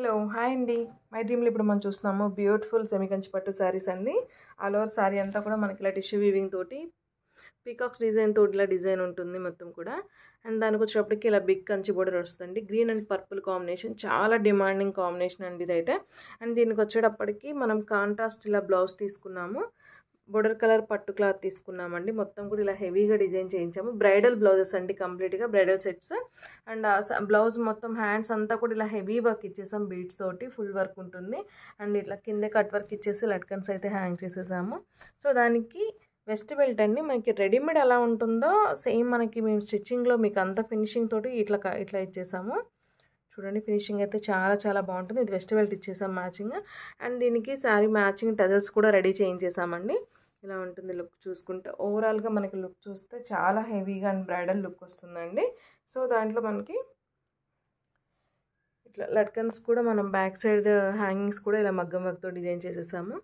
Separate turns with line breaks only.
Hello hi అండి. My డ్రీమ్లో ఇప్పుడు మనం చూస్తున్నాము బ్యూటిఫుల్ సెమీ కంచి పట్టు శారీస్ అండి. ఆల్ ఓవర్ శారీ అంతా కూడా మనకి ఇలా టిష్యూ వీవింగ్ తోటి పీకాక్స్ డిజైన్ తోటి ఇలా డిజైన్ ఉంటుంది మొత్తం కూడా. అండ్ దానికి వచ్చేటప్పటికి ఇలా బిగ్ కంచి బోర్డర్ వస్తుంది. గ్రీన్ అండ్ పర్పుల్ కాంబినేషన్ చాలా డిమాండింగ్ కాంబినేషన్ అండి ఇదైతే. అండ్ దీనికి వచ్చేటప్పటికి మనం కాంట్రాస్ట్ ఇలా బ్లౌజ్ తీసుకున్నాము, బోర్డర్ కలర్ పట్టు క్లాత్ తీసుకున్నామండి. మొత్తం కూడా ఇలా హెవీగా డిజైన్ చేయించాము. బ్రైడల్ బ్లౌజెస్ అండి, కంప్లీట్గా బ్రైడల్ సెట్స్. అండ్ బ్లౌజ్ మొత్తం హ్యాండ్స్ అంతా కూడా ఇలా హెవీ వర్క్ ఇచ్చేసాం, బీడ్స్ తోటి ఫుల్ వర్క్ ఉంటుంది. అండ్ ఇట్లా కింద కట్ వర్క్ ఇచ్చేసి లట్కన్స్ అయితే హ్యాంగ్ చేసేసాము. సో దానికి వెస్ట్ బెల్ట్ అండి, మనకి రెడీమేడ్ ఎలా ఉంటుందో సేమ్ మనకి మేము స్టిచ్చింగ్లో మీకు అంత ఫినిషింగ్ తోటి ఇట్లా ఇచ్చేసాము. చూడండి, ఫినిషింగ్ అయితే చాలా చాలా బాగుంటుంది. ఇది వెస్ట్ బెల్ట్ ఇచ్చేసాం మ్యాచింగ్. అండ్ దీనికి శారీ మ్యాచింగ్ టజల్స్ కూడా రెడీ చేయించేసామండి. ఇలా ఉంటుంది లుక్ చూసుకుంటే. ఓవరాల్గా మనకి లుక్ చూస్తే చాలా హెవీగా అండ్ బ్రైడల్ లుక్ వస్తుందండి. సో దాంట్లో మనకి ఇట్లా లట్కన్స్ కూడా మనం బ్యాక్ సైడ్ హ్యాంగింగ్స్ కూడా ఇలా మగ్గం వర్క్తో డిజైన్ చేసేసాము.